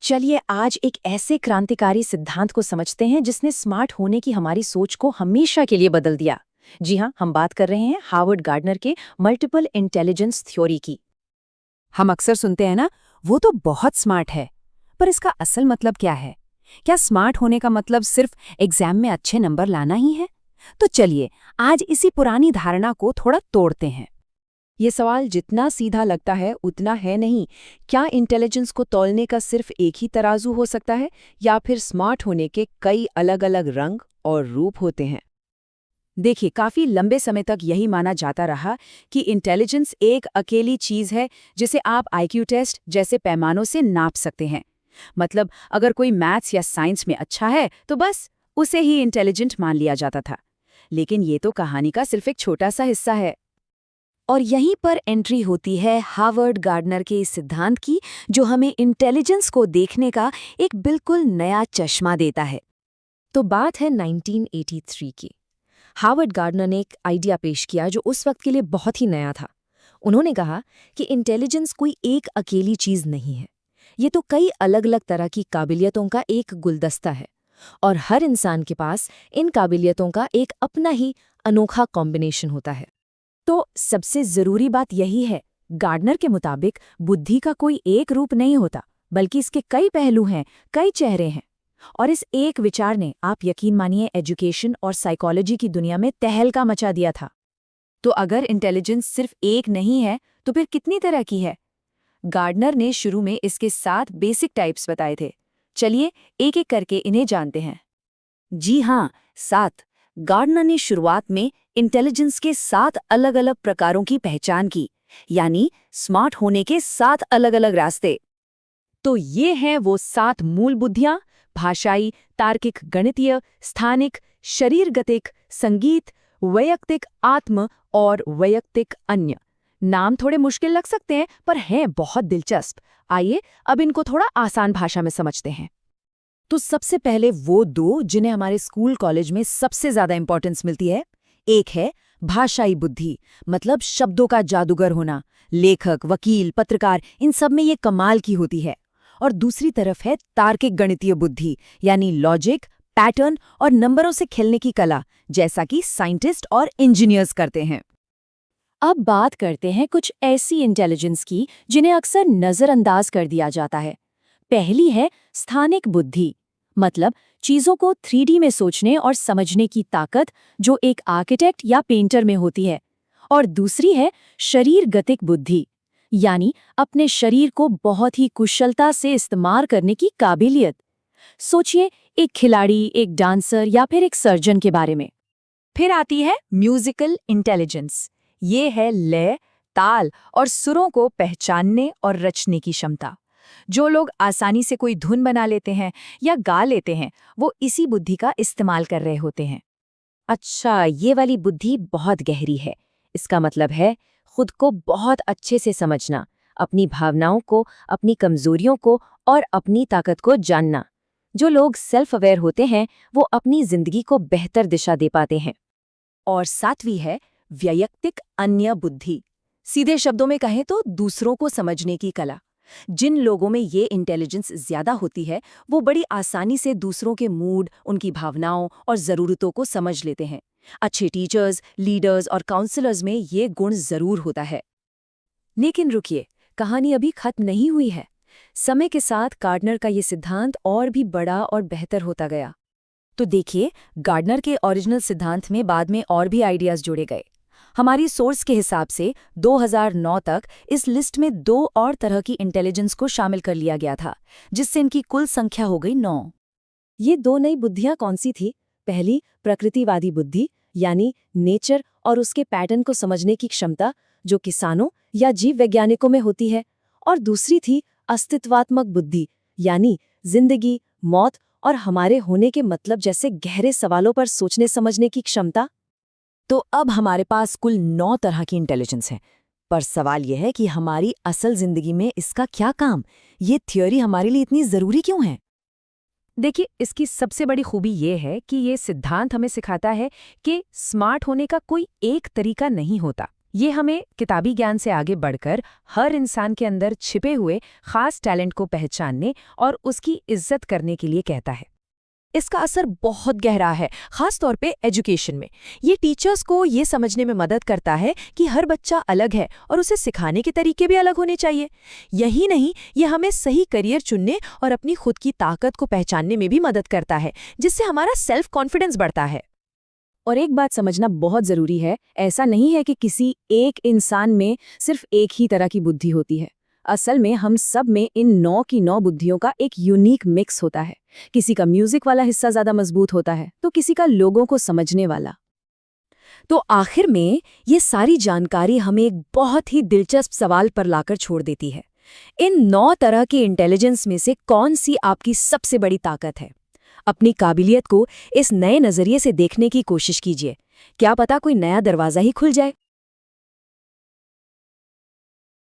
चलिए आज एक ऐसे क्रांतिकारी सिद्धांत को समझते हैं जिसने स्मार्ट होने की हमारी सोच को हमेशा के लिए बदल दिया। जी हाँ, हम बात कर रहे हैं हार्वर्ड गार्डनर के मल्टीपल इंटेलिजेंस थ्योरी की। हम अक्सर सुनते हैं ना, वो तो बहुत स्मार्ट है। पर इसका असल मतलब क्या है? क्या स्मार्ट होने का मतलब सिर्फ एग्जाम में अच्छे नंबर लाना ही है? तो चलिए आज इसी पुरानी धारणा को थोड़ा तोड़ते हैं। ये सवाल जितना सीधा लगता है उतना है नहीं। क्या इंटेलिजेंस को तौलने का सिर्फ एक ही तराजू हो सकता है, या फिर स्मार्ट होने के कई अलग अलग रंग और रूप होते हैं? देखिए, काफी लंबे समय तक यही माना जाता रहा कि इंटेलिजेंस एक अकेली चीज है जिसे आप आईक्यू टेस्ट जैसे पैमानों से नाप सकते हैं। मतलब अगर कोई मैथ्स या साइंस में अच्छा है तो बस उसे ही इंटेलिजेंट मान लिया जाता था। लेकिन ये तो कहानी का सिर्फ एक छोटा सा हिस्सा है। और यहीं पर एंट्री होती है हार्वर्ड गार्डनर के इस सिद्धांत की, जो हमें इंटेलिजेंस को देखने का एक बिल्कुल नया चश्मा देता है। तो बात है 1983 की। हार्वर्ड गार्डनर ने एक आइडिया पेश किया जो उस वक्त के लिए बहुत ही नया था। उन्होंने कहा कि इंटेलिजेंस कोई एक अकेली चीज नहीं है, ये तो कई अलग अलग तरह की काबिलियतों का एक गुलदस्ता है, और हर इंसान के पास इन काबिलियतों का एक अपना ही अनोखा कॉम्बिनेशन होता है। तो सबसे जरूरी बात यही है, गार्डनर के मुताबिक बुद्धि का कोई एक रूप नहीं होता, बल्कि इसके कई पहलू हैं, कई चेहरे हैं। और इस एक विचार ने, आप यकीन मानिए, एजुकेशन और साइकोलॉजी की दुनिया में तहलका मचा दिया था। तो अगर इंटेलिजेंस सिर्फ एक नहीं है तो फिर कितनी तरह की है? गार्डनर ने शुरू में इसके 7 बेसिक टाइप्स बताए थे। चलिए एक एक करके इन्हें जानते हैं। जी हाँ, 7। गार्डनर ने शुरुआत में इंटेलिजेंस के 7 अलग अलग प्रकारों की पहचान की, यानी स्मार्ट होने के 7 अलग अलग रास्ते। तो ये हैं वो 7 मूल बुद्धियां: भाषाई, तार्किक, गणितीय, स्थानिक, शरीरगतिक, संगीत, वैयक्तिक, आत्म और वैयक्तिक अन्य। नाम थोड़े मुश्किल लग सकते हैं पर हैं बहुत दिलचस्प। आइए अब इनको थोड़ा आसान भाषा में समझते हैं। तो सबसे पहले वो 2 जिन्हें हमारे स्कूल कॉलेज में सबसे ज्यादा इंपॉर्टेंस मिलती है। एक है भाषाई बुद्धि, मतलब शब्दों का जादूगर होना। लेखक, वकील, पत्रकार, इन सब में ये कमाल की होती है। और दूसरी तरफ है तार्किक गणितीय बुद्धि, यानी लॉजिक, पैटर्न और नंबरों से खेलने की कला, जैसा कि साइंटिस्ट और इंजीनियर्स करते हैं। अब बात करते हैं कुछ ऐसी इंटेलिजेंस की जिन्हें अक्सर नजरअंदाज कर दिया जाता है। पहली है स्थानिक बुद्धि, मतलब चीजों को 3D में सोचने और समझने की ताकत, जो एक आर्किटेक्ट या पेंटर में होती है। और दूसरी है शरीर गतिक बुद्धि, यानी अपने शरीर को बहुत ही कुशलता से इस्तेमाल करने की काबिलियत। सोचिए एक खिलाड़ी, एक डांसर या फिर एक सर्जन के बारे में। फिर आती है म्यूजिकल इंटेलिजेंस। ये है लय, ताल और सुरों को पहचानने और रचने की क्षमता। जो लोग आसानी से कोई धुन बना लेते हैं या गा लेते हैं, वो इसी बुद्धि का इस्तेमाल कर रहे होते हैं। अच्छा, ये वाली बुद्धि बहुत गहरी है। इसका मतलब है खुद को बहुत अच्छे से समझना, अपनी भावनाओं को, अपनी कमजोरियों को और अपनी ताकत को जानना। जो लोग सेल्फ अवेयर होते हैं वो अपनी जिंदगी को बेहतर दिशा दे पाते हैं। और 7वीं है वैयक्तिक अन्य बुद्धि। सीधे शब्दों में कहें तो दूसरों को समझने की कला। जिन लोगों में ये इंटेलिजेंस ज्यादा होती है, वो बड़ी आसानी से दूसरों के मूड, उनकी भावनाओं और ज़रूरतों को समझ लेते हैं। अच्छे टीचर्स, लीडर्स और काउंसलर्स में ये गुण जरूर होता है। लेकिन रुकिए, कहानी अभी खत्म नहीं हुई है। समय के साथ गार्डनर का ये सिद्धांत और भी बड़ा और बेहतर होता गया। तो देखिए, गार्डनर के ओरिजिनल सिद्धांत में बाद में और भी आइडियाज जोड़े गए। हमारी सोर्स के हिसाब से 2009 तक इस लिस्ट में 2 और तरह की इंटेलिजेंस को शामिल कर लिया गया था, जिससे इनकी कुल संख्या हो गई 9। ये 2 नई बुद्धियां कौन सी थी? पहली प्रकृतिवादी बुद्धि, यानी नेचर और उसके पैटर्न को समझने की क्षमता, जो किसानों या जीव वैज्ञानिकों में होती है। और दूसरी थी अस्तित्वात्मक बुद्धि, यानी जिंदगी, मौत और हमारे होने के मतलब जैसे गहरे सवालों पर सोचने समझने की क्षमता। तो अब हमारे पास कुल 9 तरह की इंटेलिजेंस है। पर सवाल यह है कि हमारी असल जिंदगी में इसका क्या काम? ये थ्योरी हमारे लिए इतनी जरूरी क्यों है? देखिए, इसकी सबसे बड़ी खूबी ये है कि ये सिद्धांत हमें सिखाता है कि स्मार्ट होने का कोई एक तरीका नहीं होता। ये हमें किताबी ज्ञान से आगे बढ़कर हर इंसान के अंदर छिपे हुए खास टैलेंट को पहचानने और उसकी इज्जत करने के लिए कहता है। इसका असर बहुत गहरा है, खास तौर पे एजुकेशन में। ये टीचर्स को ये समझने में मदद करता है कि हर बच्चा अलग है और उसे सिखाने के तरीके भी अलग होने चाहिए। यही नहीं, ये हमें सही करियर चुनने और अपनी खुद की ताकत को पहचानने में भी मदद करता है, जिससे हमारा सेल्फ कॉन्फिडेंस बढ़ता है। और एक बात समझना बहुत जरूरी है, ऐसा नहीं है कि किसी एक इंसान में सिर्फ एक ही तरह की बुद्धि होती है। असल में हम सब में इन 9 की 9 बुद्धियों का एक यूनिक मिक्स होता है। किसी का म्यूजिक वाला हिस्सा ज्यादा मजबूत होता है तो किसी का लोगों को समझने वाला। तो आखिर में ये सारी जानकारी हमें एक बहुत ही दिलचस्प सवाल पर लाकर छोड़ देती है। इन 9 तरह के इंटेलिजेंस में से कौन सी आपकी सबसे बड़ी ताकत है? अपनी काबिलियत को इस नए नजरिए से देखने की कोशिश कीजिए। क्या पता कोई नया दरवाजा ही खुल जाए।